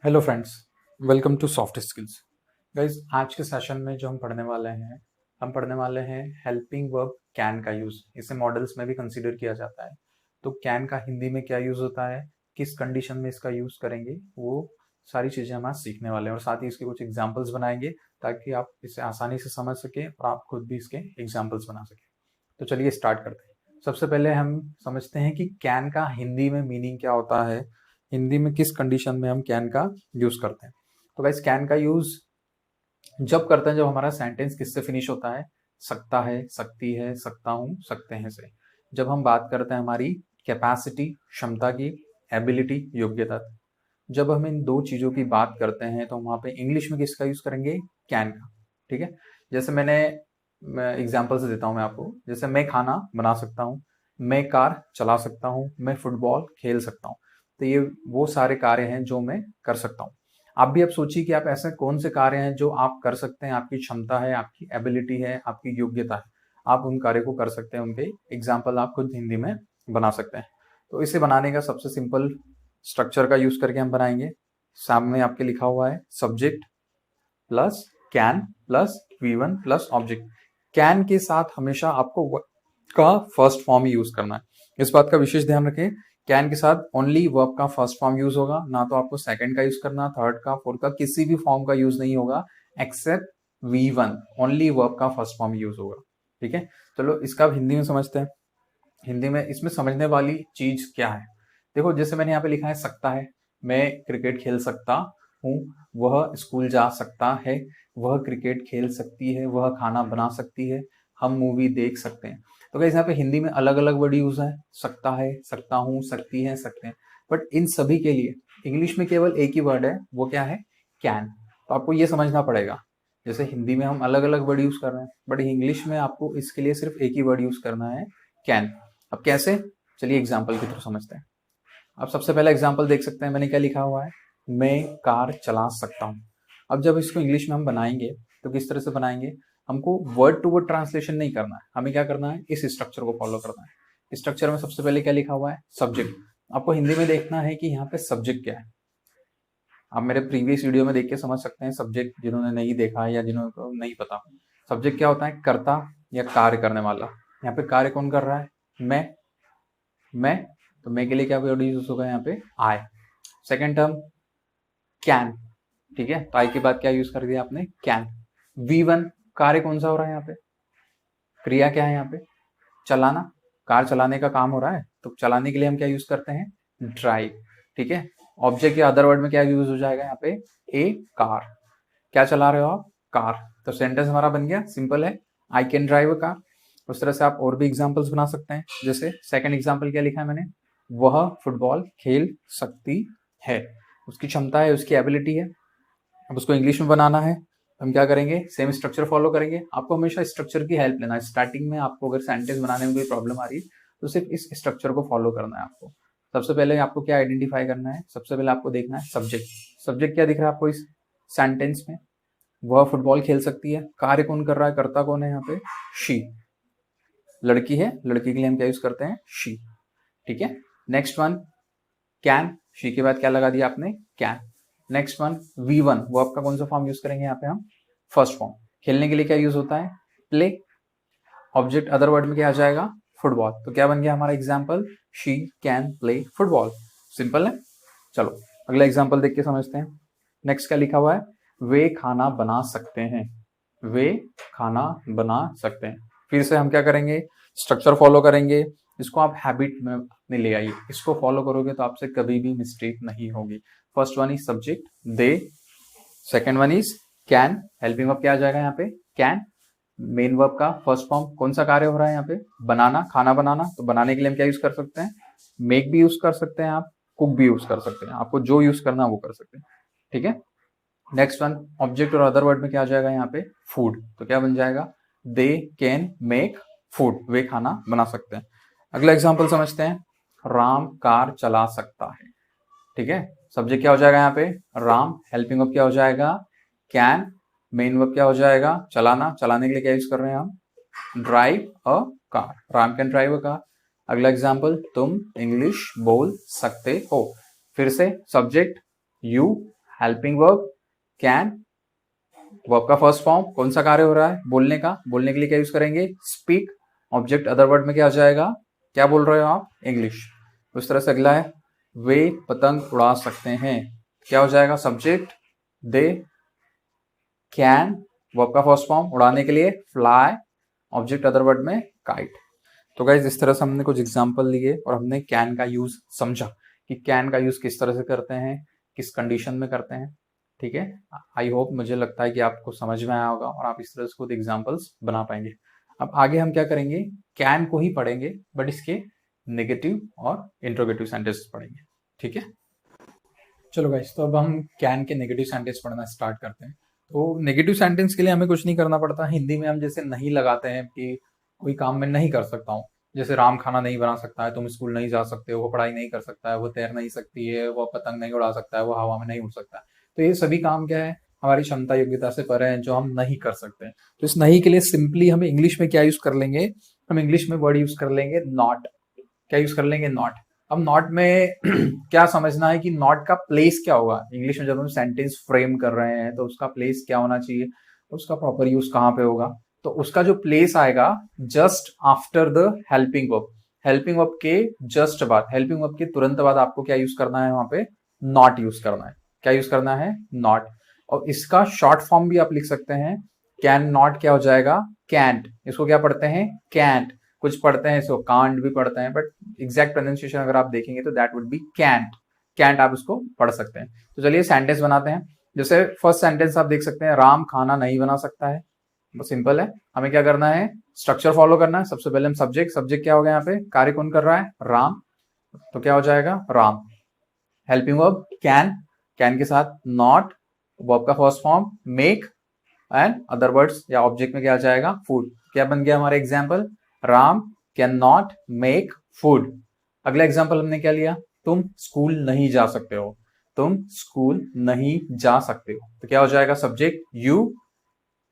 Hello friends, welcome to soft skills. Guys, आज के session में जो हम पढ़ने वाले हैं हेल्पिंग वर्ब कैन का यूज। इसे मॉडल्स में भी कंसीडर किया जाता है। तो कैन का हिंदी में क्या यूज होता है, किस कंडीशन में इसका यूज करेंगे, वो सारी चीजें हम आज सीखने वाले हैं और साथ ही इसके कुछ एग्जाम्पल्स बनाएंगे ताकि आप इसे आसानी से समझ सके और आप खुद भी इसके एग्जाम्पल्स बना सके। तो चलिए स्टार्ट करते हैं। सबसे पहले हम समझते हैं कि कैन का हिंदी में मीनिंग क्या होता है, हिंदी में किस कंडीशन में हम कैन का यूज करते हैं। तो गाइस, कैन का यूज जब करते हैं जब हमारा सेंटेंस किससे फिनिश होता है, सकता है, सकती है, सकता हूं, सकते हैं से। जब हम बात करते हैं हमारी कैपेसिटी, क्षमता की, एबिलिटी, योग्यता। जब हम इन दो चीजों की बात करते हैं तो वहां पे इंग्लिश में किसका यूज करेंगे, कैन का। ठीक है। जैसे मैं एग्जाम्पल से देता हूं मैं आपको। जैसे मैं खाना बना सकता हूँ, मैं कार चला सकता हूँ, मैं फुटबॉल खेल सकता हूँ। तो ये वो सारे कार्य हैं जो मैं कर सकता हूँ। आप भी अब सोचिए कि आप ऐसे कौन से कार्य हैं जो आप कर सकते हैं, आपकी क्षमता है, आपकी एबिलिटी है, आपकी योग्यता है, आप उन कार्य को कर सकते हैं। उनके एग्जाम्पल आप खुद हिंदी में बना सकते हैं। तो इसे बनाने का सबसे सिंपल स्ट्रक्चर का यूज करके हम बनाएंगे। सामने आपके लिखा हुआ है subject plus can plus V1 plus object. Can के साथ हमेशा आपको का फर्स्ट फॉर्म ही यूज करना है। इस बात का विशेष ध्यान रखें, कैन के साथ ओनली वर्ब का फर्स्ट फॉर्म यूज होगा, ना तो आपको सेकंड का यूज करना, थर्ड का, फोर्थ का, किसी भी फॉर्म का यूज नहीं होगा एक्सेप्ट V1। ओनली वर्ब का फर्स्ट फॉर्म यूज होगा। ठीक है। चलो इसका हिंदी में समझते हैं। हिंदी में इसमें समझने वाली चीज क्या है, देखो जैसे मैंने यहाँ पे लिखा है सकता है, मैं क्रिकेट खेल सकता हूँ, वह स्कूल जा सकता है, वह क्रिकेट खेल सकती है, वह खाना बना सकती है, हम मूवी देख सकते हैं। तो गाइस यहाँ पे हिंदी में अलग अलग वर्ड यूज है, सकता है, सकता हूँ, सकती है, सकते हैं। बट इन सभी के लिए इंग्लिश में केवल एक ही वर्ड है, वो क्या है, कैन। तो आपको ये समझना पड़ेगा, जैसे हिंदी में हम अलग अलग वर्ड यूज कर रहे हैं बट इंग्लिश में आपको इसके लिए सिर्फ एक ही वर्ड यूज करना है, कैन। अब कैसे, चलिए एग्जाम्पल की तरफ समझते हैं। अब सबसे पहला एग्जाम्पल देख सकते हैं, मैंने क्या लिखा हुआ है, मैं कार चला सकता हूँ। अब जब इसको इंग्लिश में हम बनाएंगे तो किस तरह से बनाएंगे, हमको वर्ड टू वर्ड ट्रांसलेशन नहीं करना है, हमें क्या करना है, इस स्ट्रक्चर को फॉलो करना है। स्ट्रक्चर में सबसे पहले क्या लिखा हुआ है, सब्जेक्ट। आपको हिंदी में देखना है कि यहाँ पे सब्जेक्ट क्या है। आप मेरे प्रीवियस वीडियो में देख के समझ सकते हैं सब्जेक्ट, जिन्होंने नहीं देखा है या जिन्होंने नहीं पता। सब्जेक्ट क्या होता है, कर्ता या कार्य करने वाला। यहाँ पे कार्य कौन कर रहा है, मैं। तो मैं के लिए क्या वर्ड यूज होगा यहाँ पे, आई। Second term can. ठीक है, तो आई के बाद क्या यूज कर दिया आपने, कैन। V1 कार्य कौन सा हो रहा है यहाँ पे, क्रिया क्या है यहाँ पे, चलाना। कार चलाने का काम हो रहा है तो चलाने के लिए हम क्या यूज करते हैं, ड्राइव। ठीक है। ऑब्जेक्ट या अदर वर्ड में क्या यूज हो जाएगा यहाँ पे, ए कार। क्या चला रहे हो आप, कार। तो सेंटेंस हमारा बन गया, सिंपल है, I can drive a car. उस तरह से आप और भी एग्जाम्पल्स बना सकते हैं। जैसे सेकंड एग्जाम्पल क्या लिखा है मैंने, वह फुटबॉल खेल सकती है, उसकी क्षमता है, उसकी एबिलिटी है। अब उसको इंग्लिश में बनाना है, हम क्या करेंगे, सेम स्ट्रक्चर फॉलो करेंगे। आपको हमेशा स्ट्रक्चर की हेल्प लेना है। स्टार्टिंग में आपको अगर सेंटेंस बनाने में कोई प्रॉब्लम आ रही है तो सिर्फ इस स्ट्रक्चर को फॉलो करना है आपको। सबसे पहले आपको क्या आइडेंटिफाई करना है, सबसे पहले आपको देखना है सब्जेक्ट। सब्जेक्ट क्या दिख रहा है आपको इस सेंटेंस में, वह फुटबॉल खेल सकती है। कार्य कौन कर रहा है, कर्ता कौन है यहाँ पे, शी। लड़की है, लड़की के लिए हम क्या यूज करते हैं, शी। ठीक है। नेक्स्ट वन कैन, शी के बाद क्या लगा दिया आपने, कैन। नेक्स्ट वन V1, वो आपका कौन सा फॉर्म यूज करेंगे यहाँ पे हम, फर्स्ट फॉर्म। खेलने के लिए क्या यूज होता है, प्ले। ऑब्जेक्ट अदर वर्ड में क्या आ जाएगा, फुटबॉल। तो क्या बन गया हमारा example, she can play football. Simple है। चलो अगला एग्जाम्पल देख के समझते हैं। नेक्स्ट क्या लिखा हुआ है, वे खाना बना सकते हैं, वे खाना बना सकते हैं। फिर से हम क्या करेंगे, स्ट्रक्चर फॉलो करेंगे। इसको आप हैबिट में ले आइए, इसको फॉलो करोगे तो आपसे कभी भी मिस्टेक नहीं होगी। First one is subject they, second one is can, helping verb क्या आ जाएगा यहाँ पे, कैन। मेन वर्ब का फर्स्ट फॉर्म कौन सा कार्य हो रहा है यहाँ पे, बनाना, खाना बनाना। तो बनाने के लिए हम क्या यूज कर सकते हैं, मेक भी यूज कर सकते हैं आप, कुक भी यूज कर सकते हैं, आपको जो यूज करना है वो कर सकते हैं। ठीक है। नेक्स्ट वन ऑब्जेक्ट और अदर वर्ड में क्या आ जाएगा यहाँ पे, फूड। तो क्या बन जाएगा, दे कैन मेक फूड, वे खाना बना सकते हैं। अगला एग्जांपल समझते हैं, राम कार चला सकता है। ठीक है। सब्जेक्ट क्या हो जाएगा यहाँ पे, राम। हेल्पिंग वर्ब क्या हो जाएगा, कैन। मेन वर्ब क्या हो जाएगा, चलाना। चलाने के लिए क्या यूज कर रहे हैं हम, drive a car, Ram can drive a car. अगला एग्जाम्पल, तुम इंग्लिश बोल सकते हो। फिर से subject you, helping verb can, verb का फर्स्ट फॉर्म, कौन सा कार्य हो रहा है, बोलने का, बोलने के लिए क्या यूज करेंगे, स्पीक, ऑब्जेक्ट अदर वर्ड में क्या आ जाएगा, क्या बोल रहे हो आप, इंग्लिश। उस तरह से अगला है वे पतंग उड़ा सकते हैं, क्या हो जाएगा, सब्जेक्ट, दे कैन, वर्ब का फर्स्ट फॉर्म उड़ाने के लिए, फ्लाई, ऑब्जेक्ट अदर वर्ड में काइट। तो गाइज इस तरह से हमने कुछ एग्जांपल लिए और हमने कैन का यूज समझा कि कैन का यूज किस तरह से करते हैं, किस कंडीशन में करते हैं। ठीक है, आई होप, मुझे लगता है कि आपको समझ में आया होगा और आप इस तरह से खुद एग्जांपल्स बना पाएंगे। अब आगे हम क्या करेंगे, कैन को ही पढ़ेंगे बट इसके नेगेटिव और इंट्रोगेटिव सेंटेंस पढ़ेंगे। ठीक है, चलो गाइस, तो अब हम कैन के नेगेटिव सेंटेंस पढ़ना स्टार्ट करते हैं। तो नेगेटिव सेंटेंस के लिए हमें कुछ नहीं करना पड़ता। हिंदी में हम जैसे नहीं लगाते हैं कि कोई काम मैं नहीं कर सकता हूँ, जैसे राम खाना नहीं बना सकता है, तुम स्कूल नहीं जा सकते हो, वो पढ़ाई नहीं कर सकता है, वो तैर नहीं सकती है, वो पतंग नहीं उड़ा सकता है, वो हवा में नहीं उड़ सकता है। तो ये सभी काम क्या है, हमारी क्षमता योग्यता से परे हैं, जो हम नहीं कर सकते। तो इस नहीं के लिए सिंपली हम इंग्लिश में क्या यूज कर लेंगे, हम इंग्लिश में वर्ड यूज कर लेंगे नॉट। क्या यूज कर लेंगे, नॉट। अब नॉट में क्या समझना है कि नॉट का प्लेस क्या होगा। इंग्लिश में जब हम सेंटेंस फ्रेम कर रहे हैं तो उसका प्लेस क्या होना चाहिए, तो उसका प्रॉपर यूज कहाँ पे होगा, तो उसका जो प्लेस आएगा just after the helping verb. Helping verb के जस्ट बाद, हेल्पिंग वर्ब के तुरंत बाद आपको क्या यूज करना है, वहां पे नॉट यूज करना है। क्या यूज करना है, नॉट। और इसका शॉर्ट फॉर्म भी आप लिख सकते हैं, कैन नॉट क्या हो जाएगा, कैंट। इसको क्या पढ़ते हैं, कैंट। कुछ पढ़ते हैं इसको कांट भी पढ़ते हैं, बट एग्जैक्ट प्रोनाउंसिएशन अगर आप देखेंगे तो that would be can't. Can't आप उसको पढ़ सकते हैं। तो चलिए सेंटेंस बनाते हैं। जैसे फर्स्ट सेंटेंस आप देख सकते हैं, राम खाना नहीं बना सकता है। बस सिंपल है, हमें क्या करना है, स्ट्रक्चर फॉलो करना है। सबसे पहले हम सब्जेक्ट, सब्जेक्ट क्या हो गया यहाँ पे, कार्य कौन कर रहा है, राम, तो क्या हो जाएगा, Ram. Helping verb can, can के साथ नॉट, वर्ब का first form make, and other words या ऑब्जेक्ट में क्या आ जाएगा, फूड। क्या बन गया हमारा example, Ram can not make food. अगला एग्जाम्पल हमने क्या लिया, तुम स्कूल नहीं जा सकते हो, तुम स्कूल नहीं जा सकते हो, तो क्या हो जाएगा, subject you,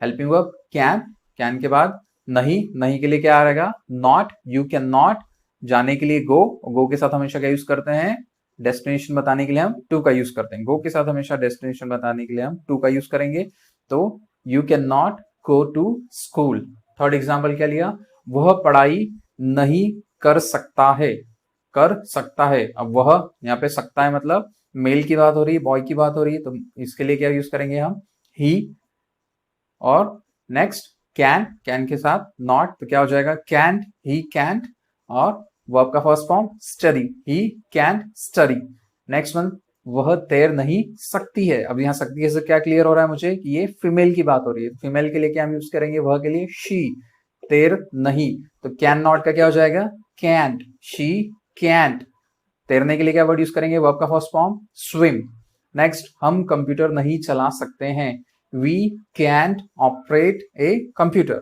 helping verb can, can के बाद नहीं, नहीं के लिए क्या आएगा, नॉट, यू कैन नॉट। जाने के लिए गो, गो के साथ हमेशा क्या यूज करते हैं, डेस्टिनेशन बताने के लिए हम टू का यूज करते हैं। गो के साथ हमेशा डेस्टिनेशन बताने के लिए हम टू का यूज करेंगे। तो you can not go to school. Third example क्या लिया, वह पढ़ाई नहीं कर सकता है, कर सकता है। अब वह यहाँ पे सकता है मतलब मेल की बात हो रही है, बॉय की बात हो रही है, तो इसके लिए क्या यूज करेंगे हम, ही। और नेक्स्ट कैन, कैन के साथ नॉट, तो क्या हो जाएगा, कैंट, ही कैंट। और वर्ब का फर्स्ट फॉर्म स्टडी, ही कैंट स्टडी। नेक्स्ट वन, वह तैर नहीं सकती है। अब यहाँ सकती है से क्या क्लियर हो रहा है मुझे कि ये फीमेल की बात हो रही है। फीमेल के लिए क्या हम यूज करेंगे, वह के लिए शी, तैर नहीं, तो कैन नॉट का क्या हो जाएगा, कैंट, शी कैंट। तैरने के लिए क्या वर्ड यूज करेंगे, वर्ब का फर्स्ट फॉर्म स्विम। नेक्स्ट, हम कंप्यूटर नहीं चला सकते हैं, we can't operate a computer,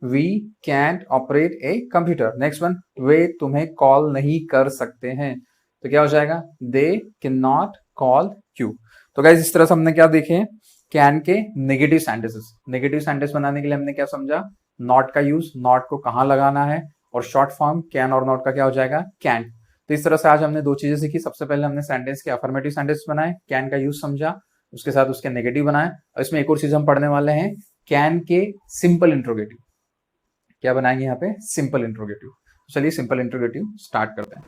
we can't operate a computer. Next one, वे तुम्हें कॉल नहीं कर सकते हैं, तो क्या हो जाएगा, they can not call you. तो गाइस इस तरह से हमने क्या देखे, कैन के नेगेटिव सेंटेंसेस। नेगेटिव सेंटेंस बनाने के लिए हमने क्या समझा, नॉट का यूज, नॉट को कहाँ लगाना है, और शॉर्ट फॉर्म कैन और नॉट का क्या हो जाएगा, कैंट। तो इस तरह से आज हमने दो चीजें सीखी। सबसे पहले हमने सेंटेंस के अफर्मेटिव सेंटेंस बनाए, कैन का यूज समझा, उसके साथ उसके नेगेटिव बनाए। और इसमें एक और चीज हम पढ़ने वाले हैं, कैन के सिंपल इंट्रोगेटिव। क्या बनाएंगे यहाँ पे, सिंपल इंट्रोगेटिव। चलिए सिंपल इंट्रोगेटिव स्टार्ट करते हैं।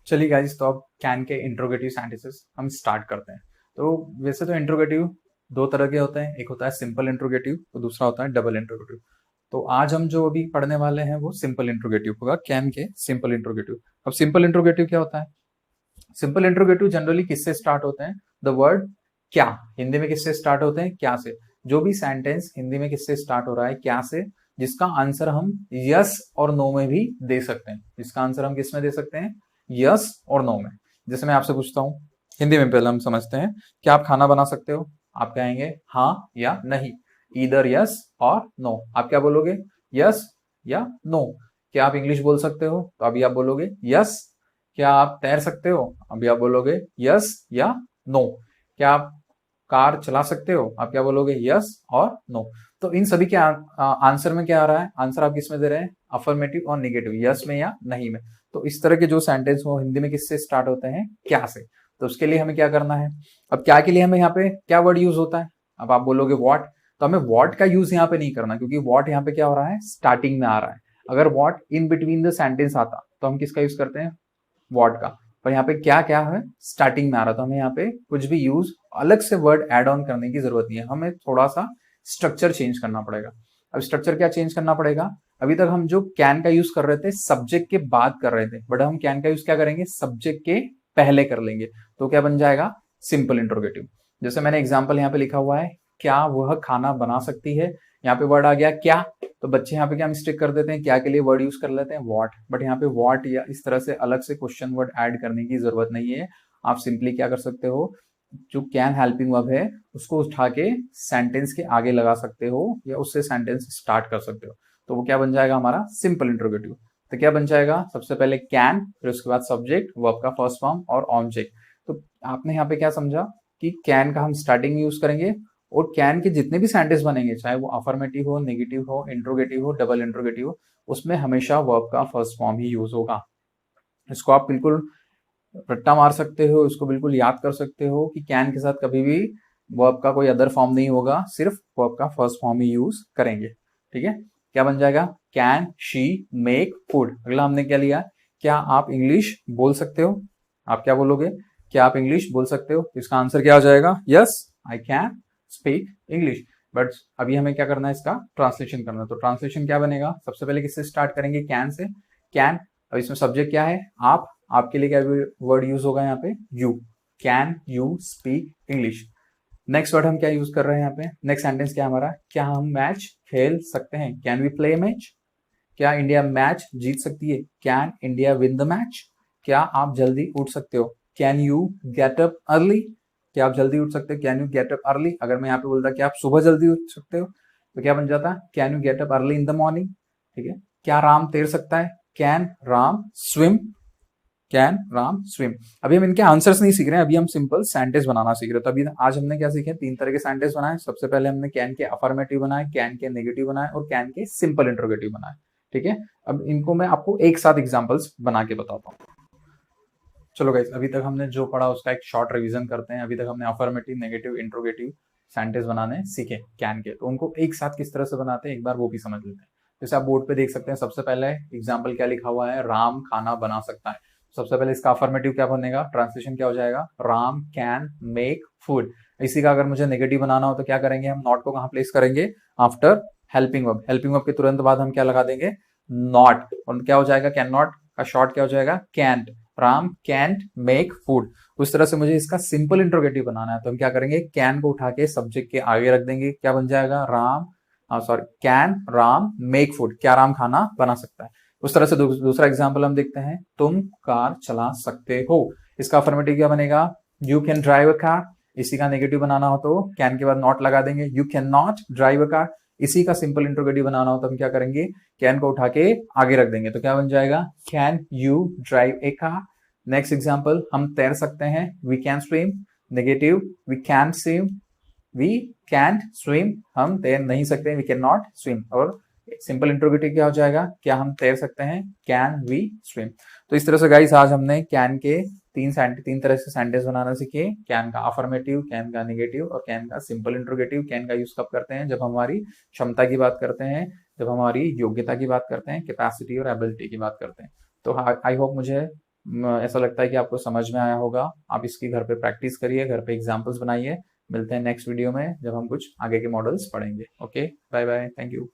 चलिए गाइस, तो अब कैन के इंट्रोगेटिव सेंटेंसेस हम स्टार्ट करते हैं। तो वैसे तो इंट्रोगेटिव दो तरह के होते हैं, एक होता है सिंपल इंट्रोगेटिव, तो दूसरा होता है डबल इंट्रोगेटिव। तो आज हम जो अभी पढ़ने वाले हैं वो सिंपल इंट्रोगेटिव होगा, कैन के सिंपल इंट्रोगेटिव। अब सिंपल इंट्रोगेटिव क्या होता है, सिंपल इंट्रोगेटिव जनरली किससे स्टार्ट होते हैं, द वर्ड क्या। हिंदी में किससे स्टार्ट होते हैं, क्या से। जो भी सेंटेंस हिंदी में किससे स्टार्ट हो रहा है, क्या से, जिसका आंसर हम यस और नो में भी दे सकते हैं। जिसका आंसर हम किस में दे सकते हैं, यस और नो में। जैसे मैं आपसे पूछता हूँ हिंदी में, पहले हम समझते हैं, क्या आप खाना बना सकते हो, आप कहेंगे हाँ या नहीं, ईदर यस और नो। आप क्या बोलोगे, यस या नो। क्या आप इंग्लिश बोल सकते हो, तो अभी आप बोलोगे यस। क्या आप तैर सकते हो, अभी आप बोलोगे यस या नो। क्या आप कार चला सकते हो, आप क्या बोलोगे, यस और नो। तो इन सभी के आंसर में क्या आ रहा है, आंसर आप किस में दे रहे हैं, अफर्मेटिव और नेगेटिव, यस में या नहीं में। तो इस तरह के जो सेंटेंस हो हिंदी में किससे स्टार्ट होते हैं, क्या से। तो उसके लिए हमें क्या करना है, अब क्या के लिए हमें यहाँ पे क्या वर्ड यूज होता है, अब आप बोलोगे व्हाट, तो हमें व्हाट का यूज यहाँ पे नहीं करना, क्योंकि व्हाट यहाँ पे क्या हो रहा है, स्टार्टिंग में आ रहा है। अगर what in between the sentence आता तो हम किसका यूज करते हैं, व्हाट का। पर यहाँ पे क्या क्या है, स्टार्टिंग में आ रहा, तो हमें यहाँ पे कुछ भी यूज अलग से वर्ड एड ऑन करने की जरूरत नहीं है, हमें थोड़ा सा स्ट्रक्चर चेंज करना पड़ेगा। अब स्ट्रक्चर क्या चेंज करना पड़ेगा, अभी तक हम जो कैन का यूज कर रहे थे सब्जेक्ट के बाद कर रहे थे, बट हम कैन का यूज क्या करेंगे, सब्जेक्ट के पहले कर लेंगे। तो क्या बन जाएगा, सिंपल इंट्रोगेटिव। जैसे मैंने एग्जाम्पल यहाँ पे लिखा हुआ है, क्या वह खाना बना सकती है, यहाँ पे वर्ड आ गया क्या, तो बच्चे यहाँ पे क्या मिस्टेक कर देते हैं, क्या के लिए वर्ड यूज कर लेते हैं व्हाट, बट यहाँ पे व्हाट या इस तरह से अलग से क्वेश्चन वर्ड ऐड करने की जरूरत नहीं है। आप सिंपली क्या कर सकते हो, जो कैन हेल्पिंग वर्ब है उसको उठा के सेंटेंस के आगे लगा सकते हो या उससे सेंटेंस स्टार्ट कर सकते हो, तो वो क्या बन जाएगा हमारा सिंपल इंट्रोगेटिव। तो क्या बन जाएगा, सबसे पहले कैन, फिर उसके बाद सब्जेक्ट, वर्ब का फर्स्ट फॉर्म और ऑब्जेक्ट। तो आपने यहाँ पे क्या समझा कि कैन का हम स्टार्टिंग में यूज करेंगे, और कैन के जितने भी सेंटेंस बनेंगे, चाहे वो अफर्मेटिव हो, नेगेटिव हो, इंट्रोगेटिव हो, डबल इंट्रोगेटिव हो, उसमें हमेशा वर्ब का फर्स्ट फॉर्म ही यूज होगा। इसको आप बिल्कुल रट्टा मार सकते हो, इसको बिल्कुल याद कर सकते हो कि कैन के साथ कभी भी वर्ब का कोई अदर फॉर्म नहीं होगा, सिर्फ वर्ब का फर्स्ट फॉर्म ही यूज करेंगे। ठीक है, क्या बन जाएगा, कैन शी मेक फूड। अगला हमने क्या लिया, क्या आप इंग्लिश बोल सकते हो, आप क्या बोलोगे, क्या आप इंग्लिश बोल सकते हो, इसका आंसर क्या हो जाएगा, yes I can speak English. But अभी हमें क्या करना है, इसका ट्रांसलेशन करना है। तो ट्रांसलेशन क्या बनेगा, सबसे पहले किससे स्टार्ट करेंगे, कैन से। कैन, अब इसमें सब्जेक्ट क्या है, आप, आपके लिए क्या वर्ड यूज होगा यहाँ पे, you, can you speak English. Next word हम क्या यूज कर रहे हैं यहाँ पे, नेक्स्ट सेंटेंस क्या हमारा, क्या हम मैच खेल सकते हैं, कैन वी प्ले मैच, क्या इंडिया मैच जीत सकती है, can India win the match. क्या आप जल्दी उठ सकते हो, can you get up early, क्या आप जल्दी उठ सकते हो, can you get up early. अगर मैं यहाँ पे बोलता कि आप सुबह जल्दी उठ सकते हो, तो क्या बन जाता, can you get up early in the morning. ठीक है, क्या राम तैर सकता है, can Ram swim, can Ram swim. अभी हम इनके आंसर्स नहीं सीख रहे हैं, अभी हम सिंपल सेंटेंस बनाना सीख रहे हैं। तो अभी आज हमने क्या सीखे, तीन तरह के सेंटेंस बनाए। सबसे पहले हमने कैन के अफर्मेटिव बनाए, कैन के नेगेटिव बनाए और कैन के सिंपल इंट्रोगेटिव बनाए। ठीक है, अब इनको मैं आपको एक साथ एग्जांपल्स बना के बताता हूँ। चलो गाइस, अभी तक हमने जो पढ़ा उसका एक शॉर्ट रिवीजन करते हैं। अभी तक हमने अफर्मेटिव, नेगेटिव, इंट्रोगेटिव सेंटेंस बनाने सीखे कैन के, तो उनको एक साथ किस तरह से बनाते हैं एक बार वो भी समझ लेते हैं। जैसे आप बोर्ड पे देख सकते हैं, सबसे पहले एग्जाम्पल क्या लिखा हुआ है, राम खाना बना सकता है। सबसे पहले इसका अफर्मेटिव क्या बनेगा, ट्रांसलेशन क्या हो जाएगा, राम कैन मेक फूड। इसी का अगर मुझे नेगेटिव बनाना हो तो क्या करेंगे, हम नॉट को कहाँ प्लेस करेंगे, after helping verb. Helping verb के तुरंत बाद हम क्या लगा देंगे, नॉट, और क्या हो जाएगा, कैन नॉट का शॉर्ट क्या हो जाएगा, can't. Ram can't make food. उस तरह से मुझे इसका सिंपल इंट्रोगेटिव बनाना है, तो हम क्या करेंगे, कैन को उठा के सब्जेक्ट के आगे रख देंगे, क्या बन जाएगा, Ram, sorry, can Ram make food, क्या राम खाना बना सकता है। उस तरह से दूसरा एग्जाम्पल हम देखते हैं, तुम कार चला सकते हो। इसका अफर्मेटिव क्या बनेगा, you can drive a car. इसी का नेगेटिव बनाना हो तो कैन के बाद नॉट लगा देंगे, you can not drive a car. इसी का सिंपल इंट्रोगेटिव बनाना हो तो हम क्या करेंगे, कैन को उठा के आगे रख देंगे, तो क्या बन जाएगा, can you drive a car. Next example, हम तैर सकते हैं, we can swim. Negative, we can swim, we can't swim, हम तैर नहीं सकते, वी कैन नॉट स्विम। और सिंपल इंट्रोगेटिव क्या हो जाएगा, क्या हम तैर सकते हैं, कैन वी स्विम। तो इस तरह से गाइस आज हमने कैन के तीन तरह से सेंटेंस बनाना सीखे, कैन का अफर्मेटिव, कैन का नेगेटिव और कैन का सिंपल इंट्रोगेटिव। कैन का यूज कब करते हैं, जब हमारी क्षमता की बात करते हैं, जब हमारी योग्यता की बात करते हैं, कैपेसिटी और एबिलिटी की बात करते हैं। तो आई होप, मुझे ऐसा लगता है कि आपको समझ में आया होगा। आप इसकी घर पे प्रैक्टिस करिए, घर पे एग्जाम्पल्स बनाइए। मिलते हैं नेक्स्ट वीडियो में जब हम कुछ आगे के मॉडल्स पढ़ेंगे। Okay, bye bye, thank you.